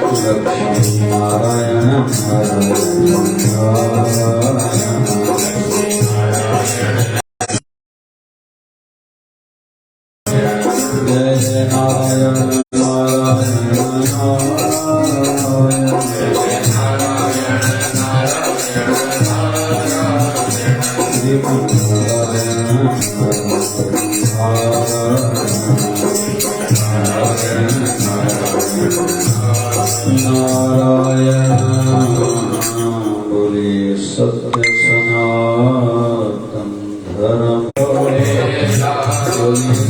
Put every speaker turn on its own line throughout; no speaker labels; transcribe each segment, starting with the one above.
लक्ष्मी नारायण नारायण नारायण जय जय नारायण नारायण नारायण नारायण बोले सत्य सनातन धर्म बोले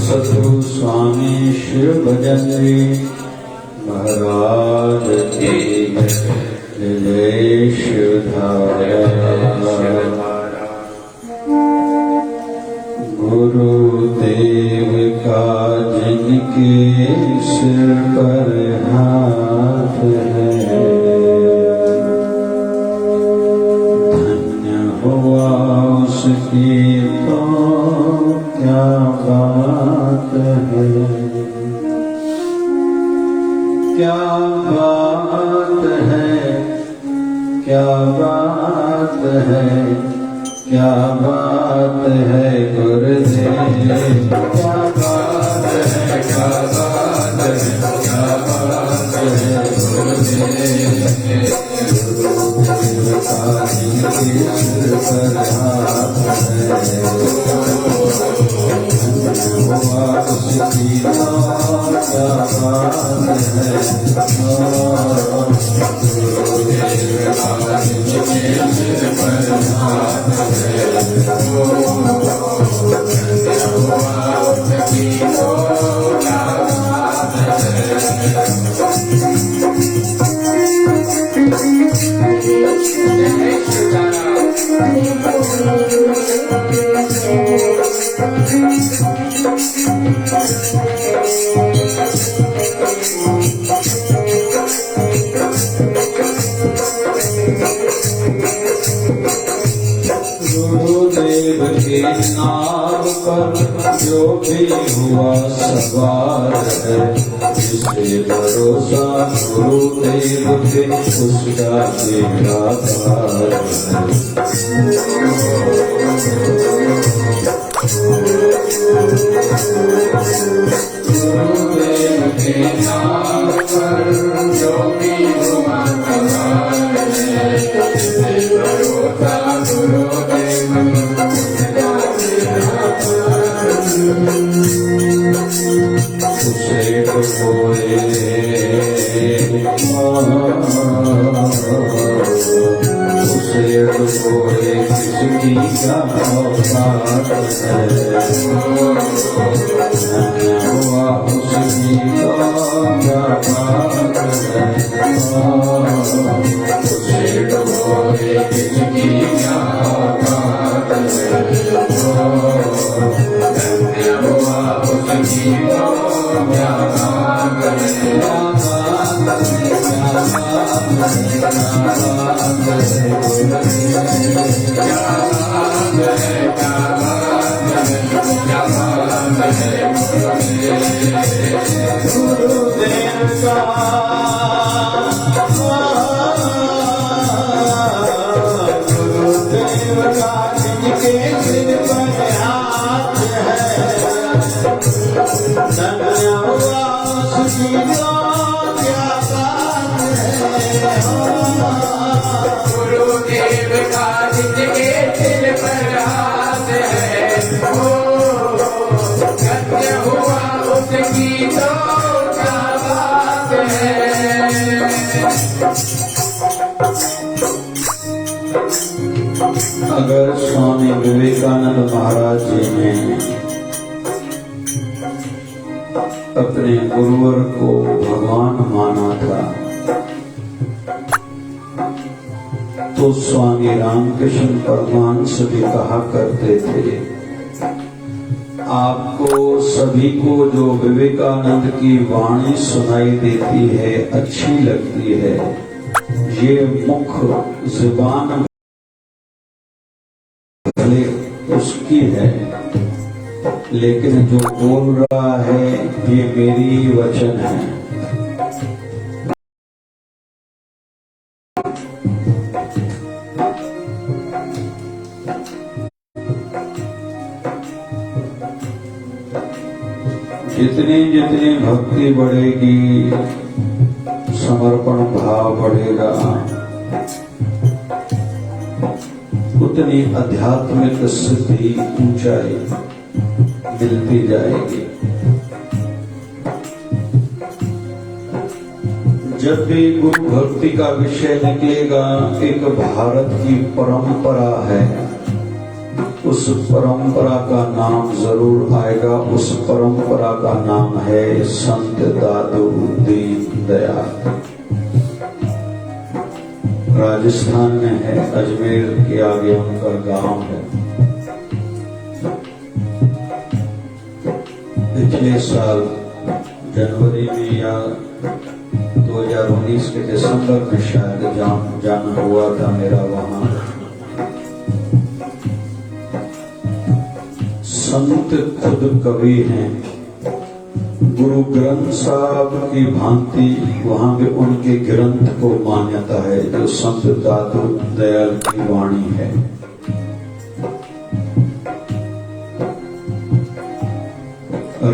सतगुरु स्वामी शिव भजन महाराज की जय शिवधारा गुरुदेव का जिनके सिर पर हाथ है धन्य हुआ उसकी तो क्या बात है क्या बात है क्या बात है क्या बात है गुरुदेव क्या बात है क्या बात है क्या बात है गुरुदेव गुरुदेव का जिनके सिर पर हाथ है हुआ उसकी तो क्या बात है गुरुदेव का जिनके सिर पर हाथ गुरुदेव के नाम पर जो भी हुआ सवार है जिसे भरोसा गुरुदेव पे उसका बेड़ा पार है गुरुदेव के नाम पर जो भी हुआ सवार है जिसे भरोसा उसे डुबोए उसे डुबोए किसकी क्या औकात है हुआ उसकी क्या बात है उसे डुबोए किसकी क्या औकात है गुरुदेव का जिनके सिर पर हाथ है धन्य हुआ उसकी तो क्या बात है गुरुदेव का जिनके सिर पर हाथ है धन्य हुआ उसकी तो क्या बात है। अगर स्वामी विवेकानंद महाराज जी ने अपने गुरुवर को भगवान माना था तो स्वामी रामकृष्ण परमहंस भी कहा करते थे आपको सभी को जो विवेकानंद की वाणी सुनाई देती है अच्छी लगती है ये मुख जुबान भले उसकी है लेकिन जो बोल रहा है ये मेरी वचन है। जितनी जितनी भक्ति बढ़ेगी, समर्पण भाव बढ़ेगा, उतनी आध्यात्मिक सिद्धि ऊंचाई मिलती जाएगी। जब भी गुरु भक्ति का विषय निकलेगा, एक भारत की परंपरा है, उस परंपरा का नाम जरूर आएगा। उस परंपरा का नाम है संत दादू दीन दयाल। राजस्थान में है, अजमेर के आगे उनका गांव है। पिछले साल जनवरी में या 2019 के दिसंबर में शायद जाना हुआ था मेरा वहां। संत खुद कवि हैं, गुरु ग्रंथ साहब की भांति वहां भी उनके ग्रंथ को मान्यता है, जो संत दादू दयाल की वाणी है।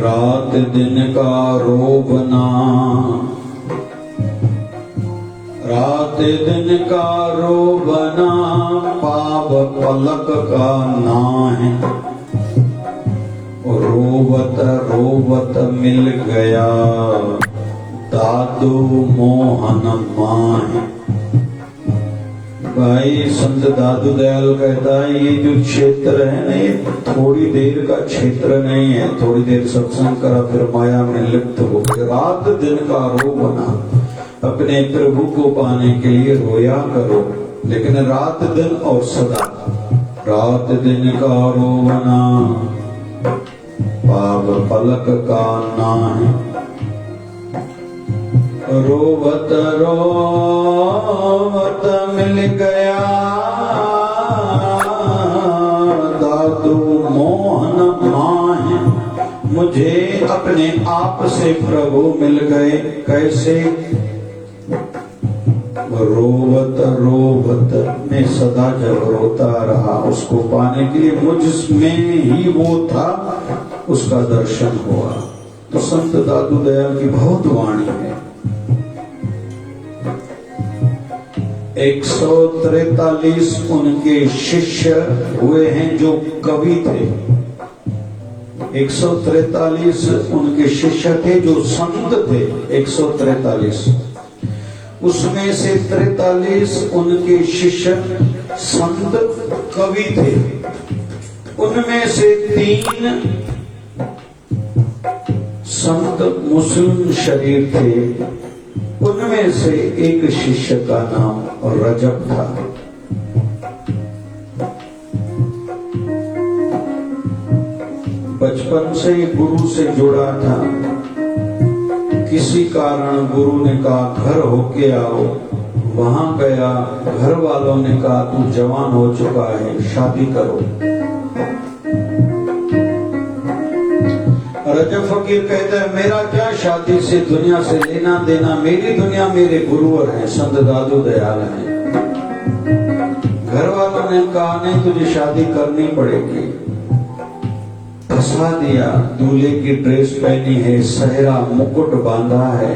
रात दिन का रोबना, रात दिन का रोबना, पाप पलक का नाह, रोवत रोवत मिल गया दादू मोहन माह। भाई संत दादू दयाल कहता है, ये जो क्षेत्र है ना, ये थोड़ी देर का क्षेत्र नहीं है। थोड़ी देर सत्संग करा फिर माया में लिप्त हो गए। रात दिन का रोबना, अपने प्रभु को पाने के लिए रोया करो, लेकिन रात दिन और सदा। रात दिन का रोवना, पाव पलक का नाह, रोवत रोवत मिल गया दादू मोहन माह। मुझे अपने आप से प्रभु मिल गए। कैसे? रोवत रोवत में सदा जब रोता रहा, उसको पाने के लिए मुझमें ही वो था, उसका दर्शन हुआ। तो संत दादू दयाल की बहुत वाणी है। 143 उनके शिष्य हुए हैं जो कवि थे। 143 उनके शिष्य थे जो संत थे। 143 उसमें से 43 उनके शिष्य संत कवि थे। उनमें से 3 संत मुस्लिम शरीर थे। उनमें से एक शिष्य का नाम रजब था। बचपन से गुरु से जुड़ा था। किसी कारण गुरु ने कहा घर होके आओ, वहां गया। घर वालों ने कहा तू जवान हो चुका है, शादी करो। रजब फकीर कहता है मेरा क्या शादी से दुनिया से लेना देना, मेरी दुनिया मेरे गुरुवर हैं, संत दादू दयाल हैं। घर वालों ने कहा नहीं तुझे शादी करनी पड़ेगी। फंसा दिया। दूल्हे की ड्रेस पहनी है, सहरा मुकुट बांधा है।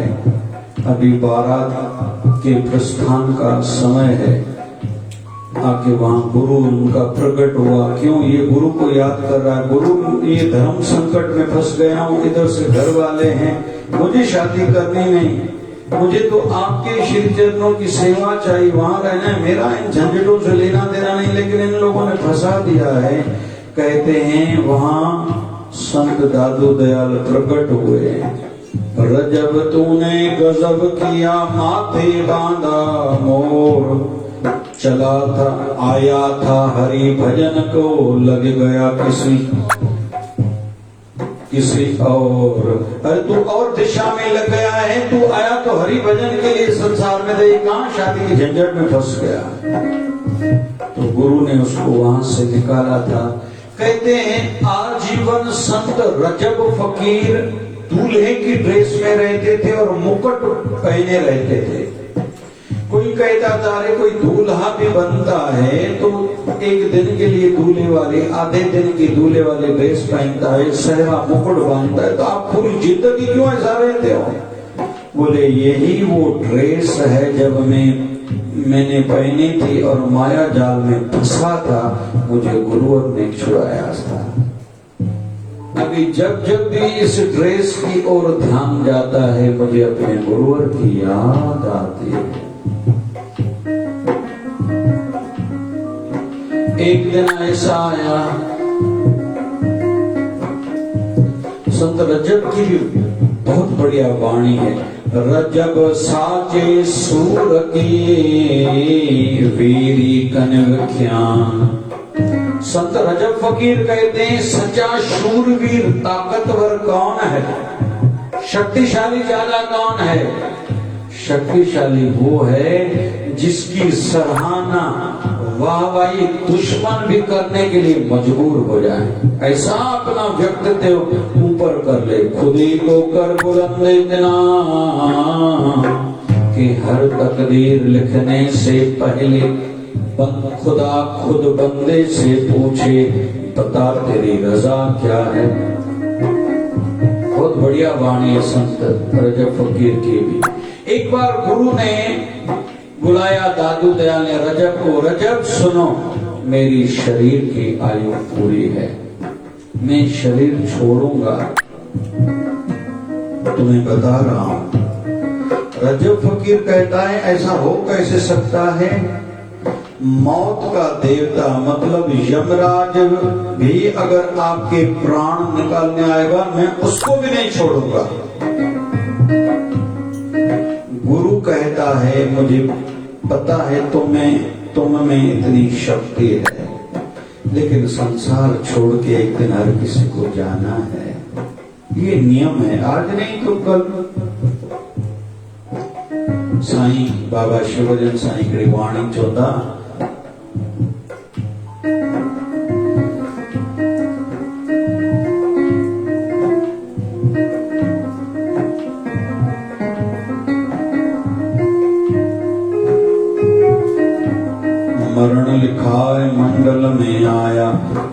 अभी बारात के प्रस्थान का समय है। आके वहां गुरु उनका प्रकट हुआ। क्यों? ये गुरु को याद कर रहा है। गुरु ये धर्म संकट में फंस गया हूँ, इधर से घर वाले हैं, मुझे शादी करनी नहीं, मुझे तो आपके श्री चरणों की सेवा चाहिए, वहां रहना है, मेरा इन झंझटों से लेना देना नहीं। लेकिन इन लोगों ने फंसा दिया है। कहते हैं वहां संत दादू दयाल प्रकट हुए। रजब तूने गजब किया, माथे बांधा मोर, चला था आया था हरि भजन को, लग गया किसी और। अरे तू और दिशा में लग गया है, तू आया तो हरि भजन के लिए संसार में, दे कहां शादी के झंझट में फंस गया। तो गुरु ने उसको वहां से निकाला था। कहते हैं आजीवन संत रजब फकीर दूल्हे की ड्रेस में रहते थे और मुकुट पहने रहते थे। कोई कहता था अरे कोई दूल्हा भी बनता है तो एक दिन के लिए दूल्हे वाले, आधे दिन की दूल्हे वाले ड्रेस पहनता है, सहरा मुकुट बांधता है, तो आप पूरी जिंदगी क्यों ऐसा रहते हो? बोले यही वो ड्रेस है जब मैंने पहनी थी और माया जाल में फंसा था, मुझे गुरुवर ने छुड़ाया था। अभी जब जब भी इस ड्रेस की ओर ध्यान जाता है, मुझे अपने गुरुवर की याद आती है। एक दिन ऐसा आया, संत रजब की भी बहुत बढ़िया वाणी है। रजब साचे सूर की वीरी कनख्यान। संत रजब फकीर कहते हैं सच्चा शूरवीर ताकतवर कौन है? शक्तिशाली ज्यादा कौन है? शक्तिशाली वो है जिसकी सराहना वाहवाही दुश्मन भी करने के लिए मजबूर हो जाए। ऐसा अपना व्यक्तित्व ऊपर कर ले, खुद ही को कर बुलंद इतना कि हर तकदीर लिखने से पहले खुदा खुद बंदे से पूछे, बता तेरी रजा क्या है। बहुत बढ़िया वाणी है संत रजब फकीर की भी। एक बार गुरु ने बुलाया दादू दयाल ने रजब को, रजब सुनो, मेरी शरीर की आयु पूरी है, मैं शरीर छोड़ूंगा, तुम्हें बता रहा हूं। रजब फकीर कहता है ऐसा हो कैसे सकता है? मौत का देवता मतलब यमराज भी अगर आपके प्राण निकालने आएगा, मैं उसको भी नहीं छोड़ूंगा। गुरु कहता है मुझे पता है तुम में इतनी शक्ति है, लेकिन संसार छोड़ के एक दिन हर किसी को जाना है, ये नियम है, आज नहीं तो कल। साईं बाबा शिवजन साईं की वाणी चौथा मरण लिखाए मंडल में आया।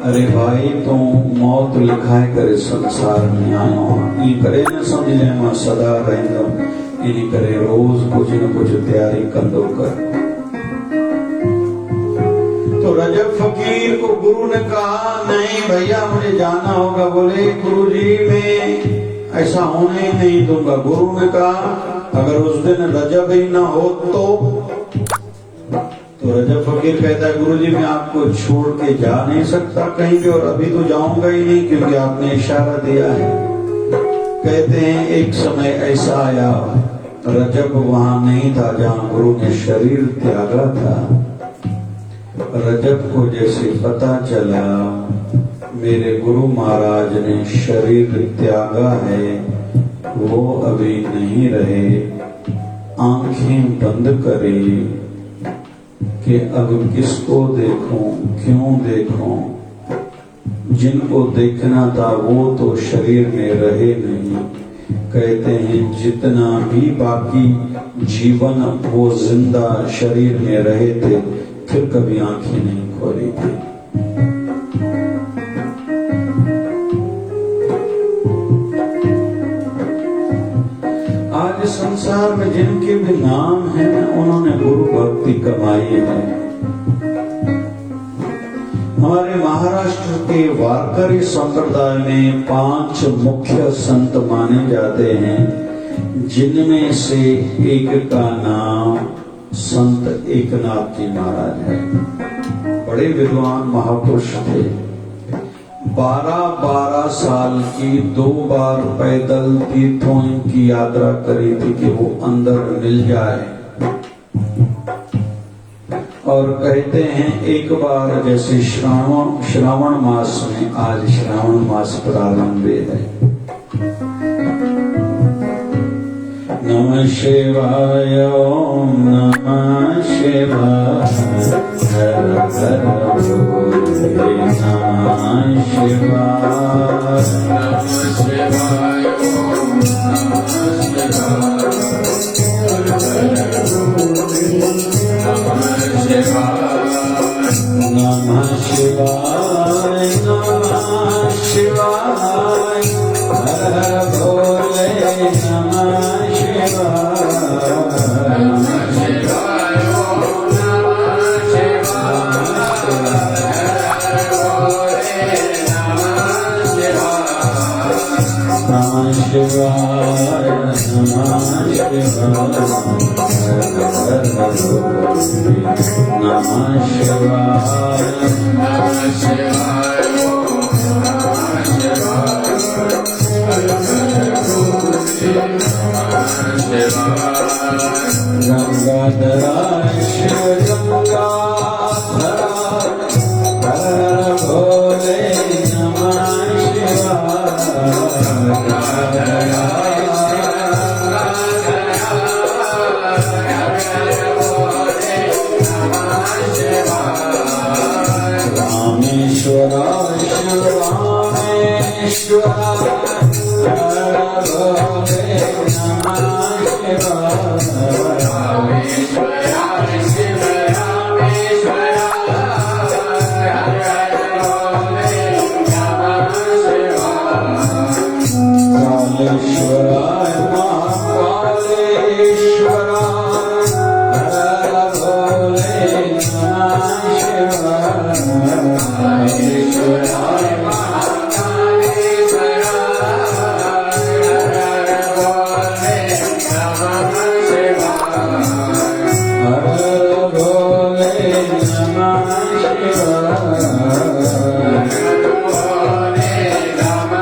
अरे भाई तो मौत लिखाए करे संसार में आयो, ये करे न समझ ले मां सदा रहंदो, इन्हीं करे रोज कुछ न कुछ तैयारी कर दो कर। तो रजब फकीर को गुरु ने कहा नहीं भैया मुझे जाना होगा। बोले गुरुजी मैं ऐसा होने ही नहीं दूंगा। गुरु ने कहा अगर उस दिन रजब ही ना हो तो रजब फकीर कहता है गुरुजी मैं आपको छोड़ के जा नहीं सकता कहीं भी, और अभी तो जाऊंगा ही नहीं क्योंकि आपने इशारा दिया है। कहते हैं एक समय ऐसा आया, रजब वहां नहीं था जहां गुरु ने शरीर त्यागा था। रजब को जैसे पता चला मेरे गुरु महाराज ने शरीर त्यागा है, वो अभी नहीं रहे, आंखें बंद करी कि अब किसको देखूं, क्यों देखूं, जिनको देखना था वो तो शरीर में रहे नहीं। कहते हैं जितना भी बाकी जीवन वो जिंदा शरीर में रहे थे, फिर कभी आंखें नहीं खोली थी। आज संसार में जिनके भी नाम हैं उन्होंने गुरु भक्ति कमाई है। हमारे महाराष्ट्र के वारकरी संप्रदाय में 5 मुख्य संत माने जाते हैं, जिनमें से एक का नाम संत एकनाथ जी महाराज है। बड़े विद्वान महापुरुष थे। 12-12 साल की 2 बार पैदल तीर्थों की यात्रा करी थी कि वो अंदर मिल जाए। और कहते हैं एक बार जैसे श्रावण मास में, आज श्रावण मास प्रारंभ है, नमः शिवाय ओम नमः शिवाय नमः शिवाय नमः शिवाय ओम नमः शिवाय नमः नमः शिवाय
नमः शिवाय
गंगाधराय शिव गंगाधरा हर भोले नमः शिवाय रामेश्वराय शिव रामेश्वराय हर भोले नमः कालेश्वराय महाकालेश्वराय हर भोले नमः शिवाय हर भोले नमः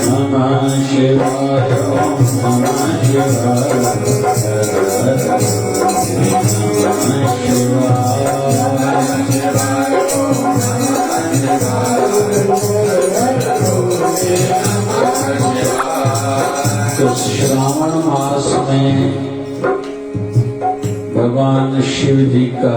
नमः शिवाय नमः तो श्रावण मास में भगवान शिव जी का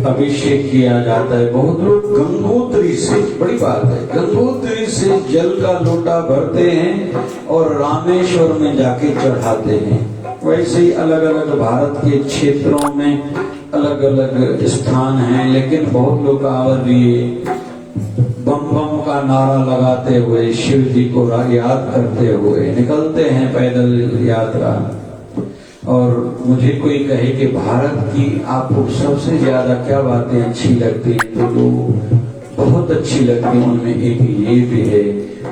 अभिषेक किया जाता है। बहुत लोग गंगोत्री से, बड़ी बात है, गंगोत्री से जल का लोटा भरते हैं और रामेश्वर में जाके चढ़ाते हैं। वैसे ही अलग अलग भारत के क्षेत्रों में अलग अलग स्थान हैं, लेकिन बहुत लोग आवर लिए बम बम का नारा लगाते हुए शिव जी को याद करते हुए निकलते हैं पैदल यात्रा। और मुझे कोई कहे कि भारत की आपको सबसे ज्यादा क्या बातें अच्छी लगती हैं, तो बहुत अच्छी लगती है। उनमें एक ये भी है,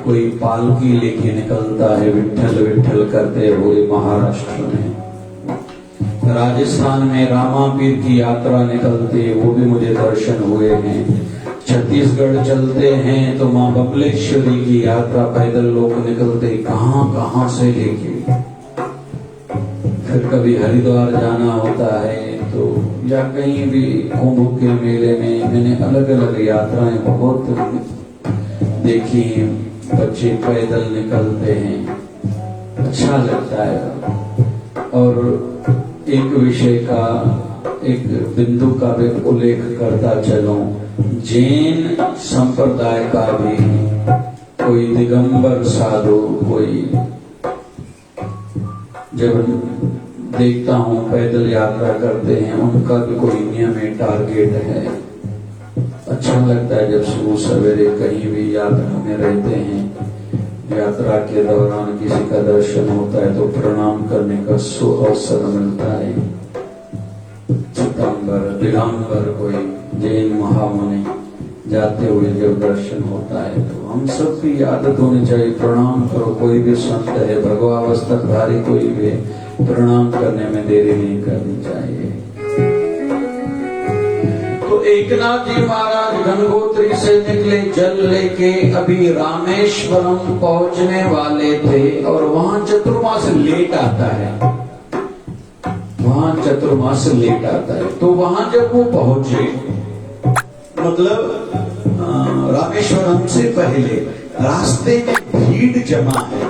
कोई पालकी लेके निकलता है विठ्ठल विठ्ठल करते हुए महाराष्ट्र में। राजस्थान में रामापीर की यात्रा निकलती है, वो भी मुझे दर्शन हुए हैं। छत्तीसगढ़ चलते हैं तो माँ बबलेश्वरी की यात्रा पैदल लोग निकलते, कहाँ कहाँ से लेके। फिर कभी हरिद्वार जाना होता है तो, या कहीं भी कुंभ के मेले में मैंने अलग अलग यात्राएं बहुत देखी हैं। बच्चे पैदल निकलते हैं, अच्छा लगता है। और एक विषय का, एक बिंदु का भी उल्लेख करता चलूं, जैन संप्रदाय का भी कोई दिगंबर साधु, कोई जब देखता हूँ पैदल यात्रा करते हैं, उनका भी कोई नियम है, टारगेट है। अच्छा लगता है जब सुबह सवेरे कहीं भी यात्रा में रहते हैं, यात्रा के दौरान किसी का दर्शन होता है तो प्रणाम करने का अवसर मिलता है। चिदंबर दिगंबर कोई जैन महामुनि जाते हुए जब दर्शन होता है तो हम सब की आदत होनी चाहिए, प्रणाम करो। कोई भी संत है, भगवावस्तकधारी कोई भी, प्रणाम करने में देरी नहीं करनी चाहिए। तो एकनाथ जी महाराज गंगोत्री से निकले जल लेके, अभी रामेश्वरम पहुंचने वाले थे और वहां चतुर्मास लेट आता है, वहां चतुर्मास लेट आता है। तो वहां जब वो पहुंचे, मतलब रामेश्वरम से पहले रास्ते में भीड़ जमा है।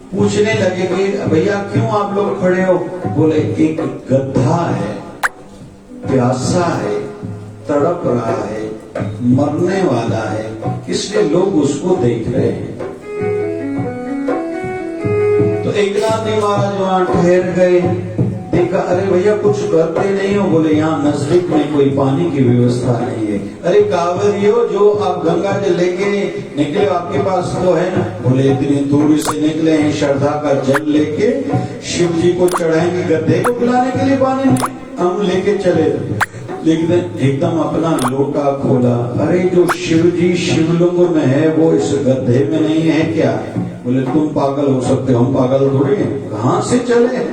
पूछने लगे कि भैया क्यों आप लोग खड़े हो? बोले एक गधा है, प्यासा है, तड़प रहा है, मरने वाला है, इसलिए लोग उसको देख रहे हैं। तो एकनाथ जी महाराज वहां ठहर गए, देखा, अरे भैया कुछ करते नहीं हो? बोले यहाँ नजदीक में कोई पानी की व्यवस्था नहीं है। अरे कांवरियो, जो आप गंगा जल लेके निकले, आपके पास तो है ना? बोले इतनी दूर से निकले हैं श्रद्धा का जल लेके, शिव जी को चढ़ाएंगे, गड्ढे को पिलाने के लिए पानी नहीं, हम लेके चले। लेकिन एकदम अपना लोटा खोला, अरे जो शिव जी शिवलिंग में है वो इस गड्ढे में नहीं है क्या? बोले तुम पागल हो सकते हो, हम पागल थोड़ी हैं, कहाँ से चले?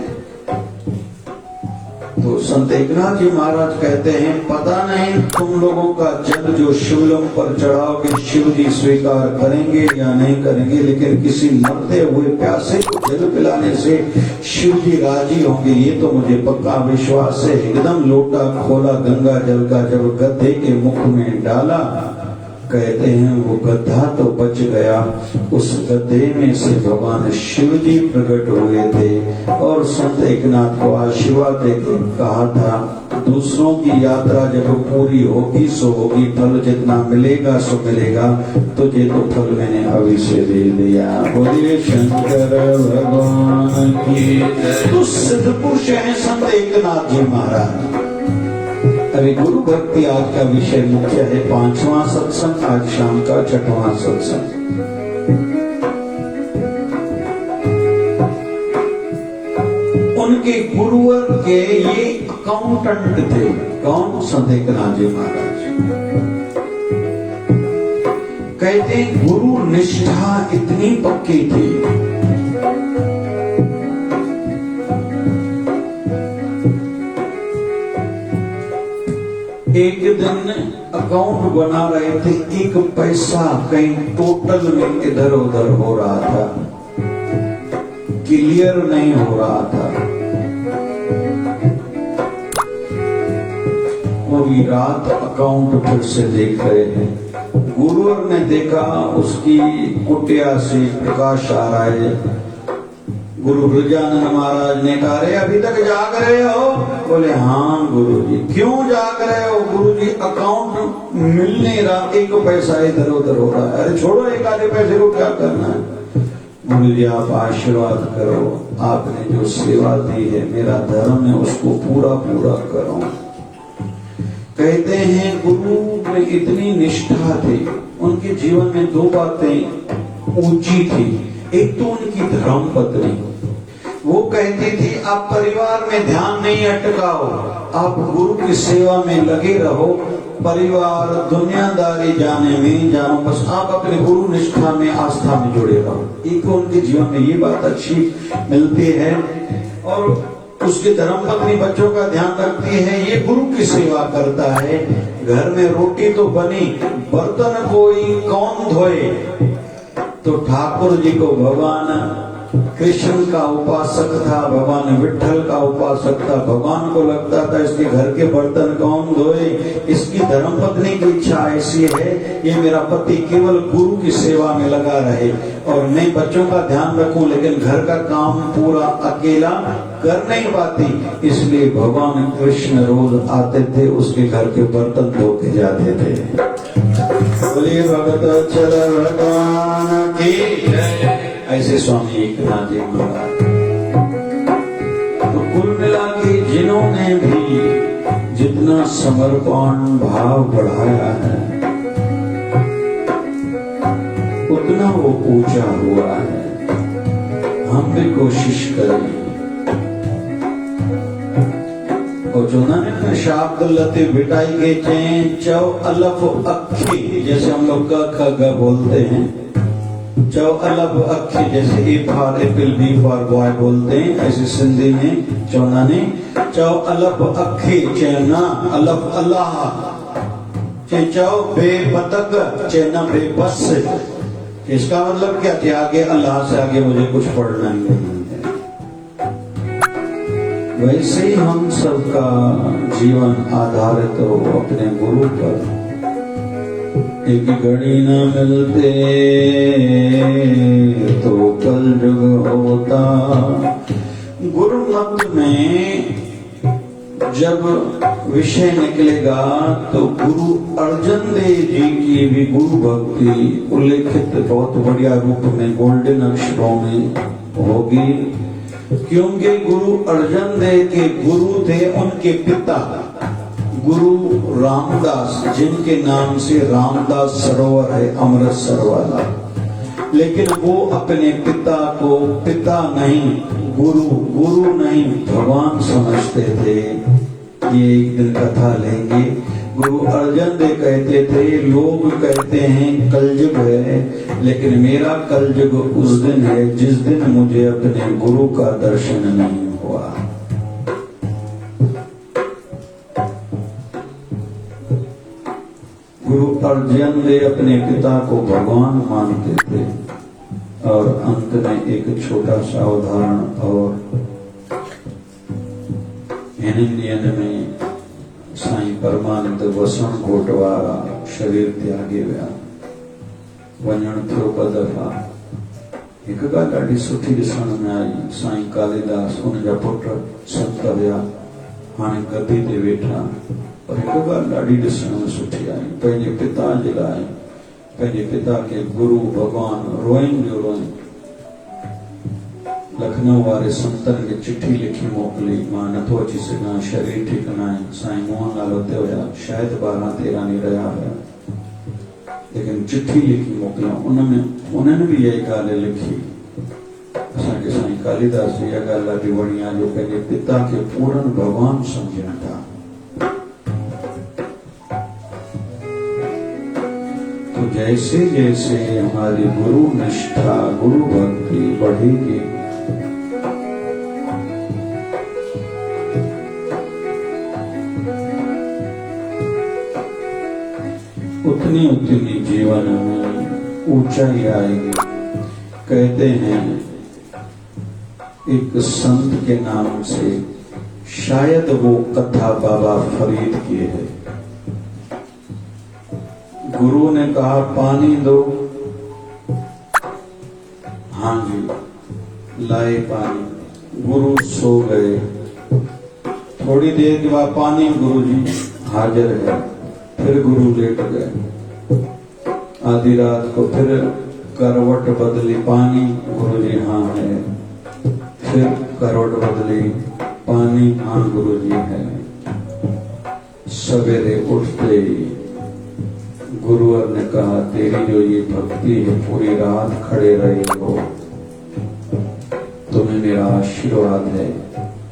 संत एकनाथ जी महाराज कहते हैं, पता नहीं तुम लोगों का जल जो शिवलिंग पर चढ़ाओगे शिव जी स्वीकार करेंगे या नहीं करेंगे, लेकिन किसी मरते हुए प्यासे को जल पिलाने से शिव जी राजी होंगे, ये तो मुझे पक्का विश्वास है। एकदम लोटा खोला गंगा जल का, जब गधे के मुख में डाला, कहते हैं वो गधा तो बच गया, उस गधे में से भगवान शिव जी प्रकट हुए थे और संत एकनाथ को आशीर्वाद देके कहा था, दूसरों की यात्रा जब पूरी होगी सो होगी, फल जितना मिलेगा सो मिलेगा, तुझे तो फल मैंने अभी से दे दिया। बोलिए शंकर भगवान की। तो सिद्ध पुरुष है संत एकनाथ जी महाराज। अभी गुरु भक्ति आज का विषय मुख्य है, 5वां सत्संग, आज शाम का 6वां सत्संग। उनके गुरुवर के ये अकाउंटेंट थे। कौन? संत एकनाथ जी महाराज। कहते हैं गुरु निष्ठा इतनी पक्की थी, एक दिन अकाउंट बना रहे थे, एक पैसा कहीं टोटल में इधर उधर हो रहा था, क्लियर नहीं हो रहा था। वो भी रात अकाउंट फिर से देख रहे हैं। गुरुवर ने देखा उसकी कुटिया से प्रकाश आ रहा है। गुरु ब्रजानंद महाराज ने कहा, अरे अभी तक जाग रहे हो? बोले हाँ गुरु जी। क्यों जाग रहे हो? गुरु जी अकाउंट मिल नहीं रहा, एक पैसा इधर उधर हो रहा है। अरे छोड़ो, एक आधे पैसे को क्या करना है। गुरु जी आप आशीर्वाद करो, आपने जो सेवा दी है, मेरा धर्म है, उसको पूरा पूरा करो। कहते हैं गुरु में इतनी निष्ठा थी, उनके जीवन में 2 बातें ऊंची थी। एक तो उनकी धर्म पत्नी, वो कहती थी आप परिवार में ध्यान नहीं अटकाओ, आप गुरु की सेवा में लगे रहो, परिवार दुनियादारी जाने में जानो, बस आप अपने गुरु निष्ठा में आस्था में जुड़े रहो। एक उनके जीवन में ये बात अच्छी मिलती है। और उसके धर्म पत्नी बच्चों का ध्यान रखती है, ये गुरु की सेवा करता है। घर में रोटी तो बनी, बर्तन कोई कौन धोए? तो ठाकुर जी को भगवान कृष्ण का उपासक था, भगवान विठल का उपासक था। भगवान को लगता था इसके घर के बर्तन कौन धोए। इसकी धर्मपत्नी की इच्छा ऐसी है, ये मेरा पति केवल गुरु की सेवा में लगा रहे और मैं बच्चों का ध्यान रखूं, लेकिन घर का काम पूरा अकेला कर नहीं पाती। इसलिए भगवान कृष्ण रोज आते थे, उसके घर के बर्तन धो के जाते थे। बोलिए भगत चल भगवान की। ऐसे स्वामी एकनाथ जी महाराज। तो कुल मिला के जिन्होंने भी जितना समर्पण भाव बढ़ाया है, उतना वो ऊंचा हुआ है। हम भी कोशिश करें। और जो ना शाब्द लते बिटाई के चैन चौ अलफ अक्खी, जैसे हम लोग क ख ग बोलते हैं, चौ अलफ अक्खी जैसे A for apple, B for boy बोलते हैं, ऐसे सिंधी में चौना ने चौ अलफ अक्खी चैना अलफ अल्लाह, चौ बेबतक चैना बेबस। इसका मतलब क्या था? आगे अल्लाह से आगे मुझे कुछ पढ़ना नहीं है। वैसे ही हम सबका जीवन आधारित हो अपने गुरु पर। एक घड़ी न मिलते तो कल युग होता। गुरुमत में जब विषय निकलेगा तो गुरु अर्जन देव जी की भी गुरु भक्ति उल्लेखित बहुत बढ़िया रूप में गोल्डन अक्षरों में होगी, क्योंकि गुरु अर्जन देव के गुरु थे उनके पिता गुरु रामदास, जिनके नाम से रामदास सरोवर है अमृतसर वाला। लेकिन वो अपने पिता को पिता नहीं, गुरु नहीं, भगवान समझते थे। ये एक दिन कथा लेंगे। गुरु अर्जन देव कहते थे, लोग कहते हैं कलयुग है, लेकिन मेरा कलयुग उस दिन है जिस दिन मुझे अपने गुरु का दर्शन नहीं हुआ। और जन्मदे अपने पिता को भगवान मानते थे। और अंत में एक छोटा सा उदाहरण और हिंदियन में साईं परमानंद वसण घोट वारा शरीर त्यागे विया। वञण थियो ॿ दफ़ा। हिकु ॻाल्हि ॾाढी सुठी ॾिसण में आई, साईं कालीदास उन जा पुट संत हुया, हाणे गद्दी ते वेठा। पर हिकु ॻाल्हि ॾाढी ॾिसण में सुठी आई, पंहिंजे पिता जे लाइ पंहिंजे पिता के गुरु भगवान रोइन जो रोइन। लखनऊ वारे संतन खे चिठी लिखी मोकिली, मां नथो अची सघां, शरीर ठीक न आहे। साईं मोहनलाल हुते हुया, शायदि 12-13 ॾींहं रहिया हुया, लेकिन चिठी लिखी मोकिलिया। उन्हनि भी यही ॻाल्हि लिखी। असांखे साईं कालीदास जी इहा ॻाल्हि ॾाढी वणी आहे, जो पंहिंजे पिता खे पूरन भगवान सम्झनि था। तो जैसे जैसे हमारी गुरु निष्ठा, गुरु भक्ति बढ़ेगी, उतनी उतनी जीवन में ऊंचाई आएगी। कहते हैं एक संत के नाम से, शायद वो कथा बाबा फरीद की है। गुरु ने कहा पानी दो, हाँ जी लाए पानी। गुरु सो गए, थोड़ी देर के बाद पानी गुरु जी हाजिर है। फिर गुरु लेट गए। आधी रात को फिर करवट बदली, पानी गुरु जी हाँ है। फिर करवट बदली, पानी हाँ गुरु जी है। सवेरे उठते ही गुरुवर ने कहा तेरी जो ये भक्ति है, पूरी रात खड़े रहे हो, तुम्हें मेरा आशीर्वाद है।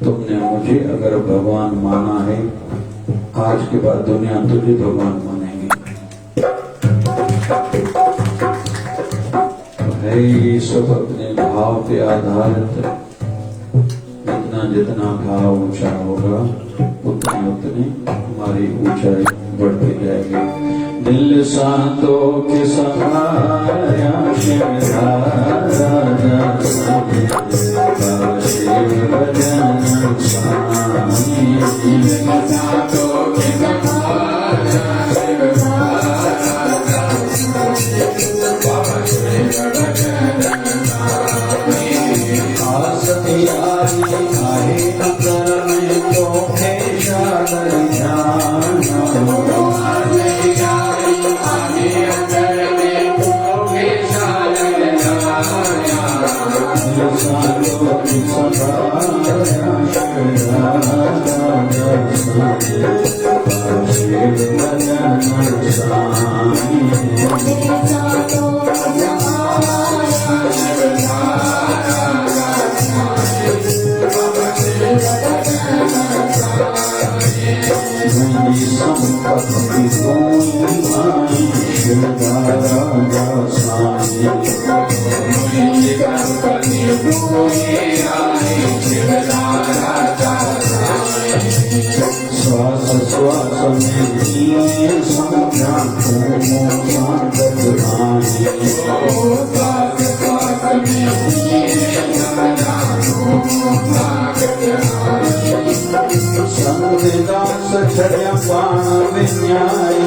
तुमने मुझे अगर भगवान माना है, आज के बाद दुनिया तुझे भगवान मानेगी। तो है ये सब अपने भाव पे आधारित। जितना जितना भाव ऊंचा होगा, उतनी उतनी हमारी ऊंचाई बढ़ती जाएगी। दिल सांतों के सहारा शिवधारा शिव भजन स्वामी। श्वास श्वास में समझा संविदास छड़िया पाण विन्याए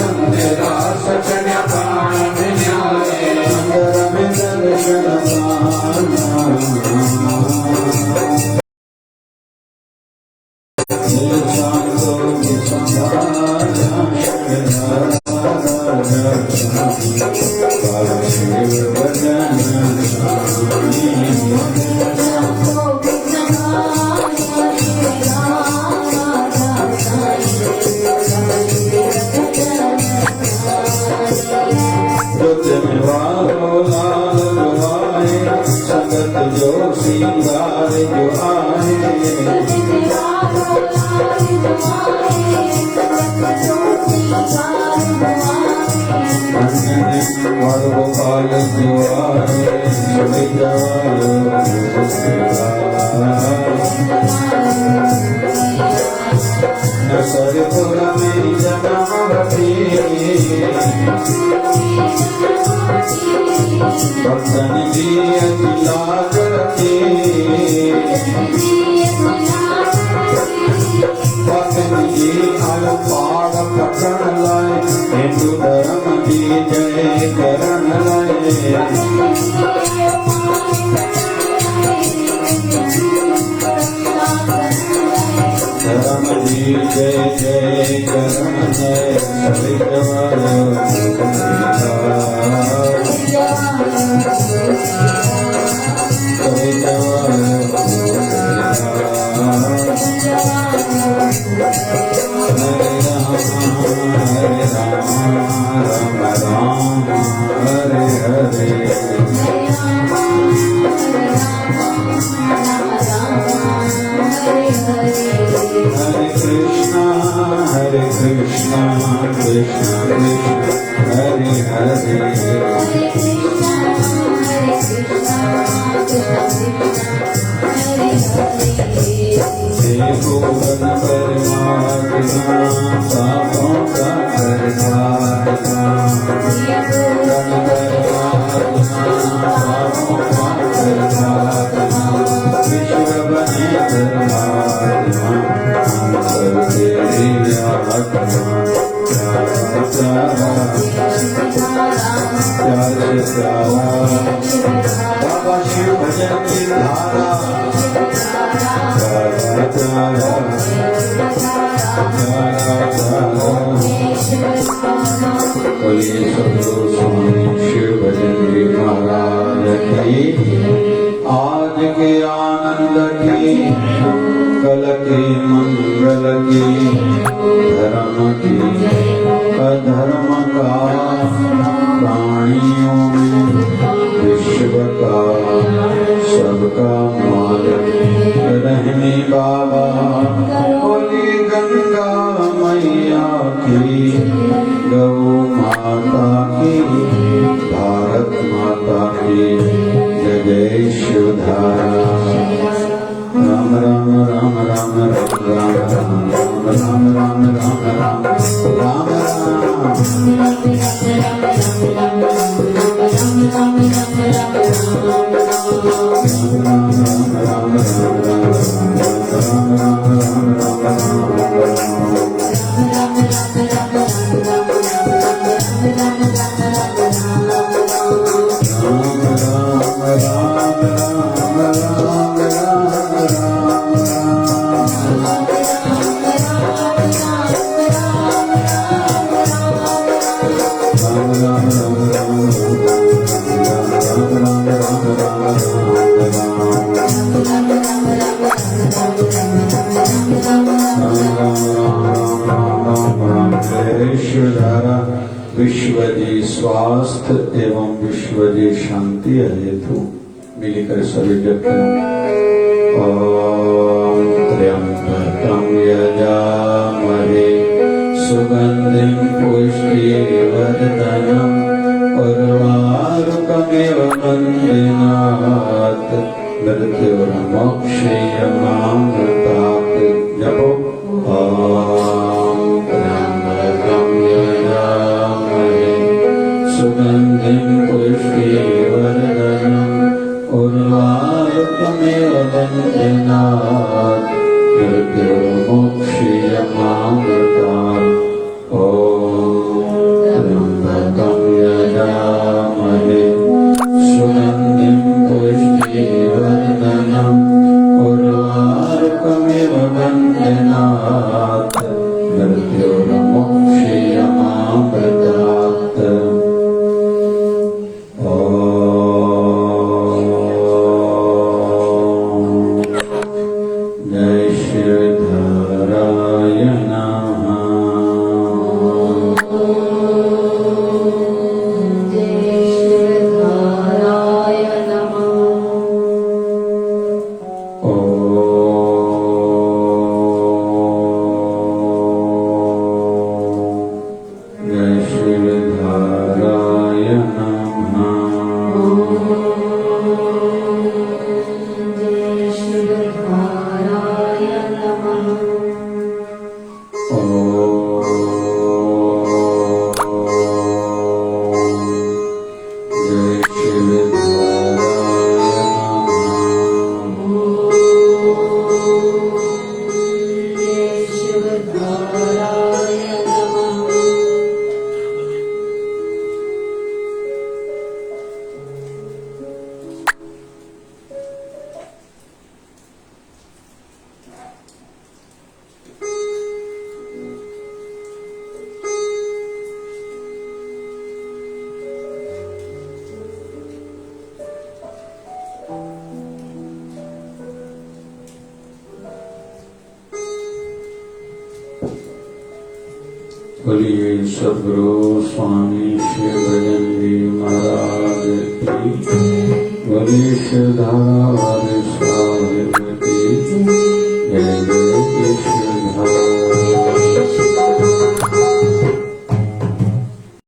संविदास छड़िया पाण विन्याए अंदर में दर्शन Sorry बर्तन जी लाग रखे बर्तन जी हर पाड़ पकड़ लाए हिंदू धर्म की जय करण लाए धर्म जी जय जय करण जय सभी Hare Hare Hare Krishna, Krishna Krishna, Hare Hare. देखो बन परमात्मा पापों का करतारता बन परमात्मा पापों का करतारता विश्व बने धर्मात्मा हम सब तेरी आत्मा प्यारा प्यार से प्यारा बाबा शिव भजन की धारा बोलिए सद्गुरु स्वामी शिव भजन जी महाराज की आज के आनंद की कल के मंगल की धर्म की अधर्म का प्राणियों में विश्व का सबका मालिक रहने बाबा बोली गंगा मैया की गौ माता की भारत माता की जय जय शिवधारा राम राम राम राम राम राम राम राम राम राम विश्व जी स्वास्थ्य एवं विश्व जी शांति हेतु मिलकर सभी जगह ओम त्र्यंबकं यजामहे सुगंधिं पुष्टिवर्धनम् उर्वारुकमिव बन्धनात् मृत्युर्मोक्षयमामृतात् जपो ओम त्र्यंबकं यजामहे सुगंधिं पुष्टिवर्धनम् उर्वारुकमिव बन्धनात् मृत्युर्मोक्षयमामृतात् त्र्यंबकं यजामहे सुगंधिं पुष्टिवर्धनम् उर्वारुकमिव बन्धनात् मृत्युर्मोक्षयमामृतात् जय श्री बोलिए सदगुरु स्वामी श्री भजन जी महाराज की। बोलिए श्री धारा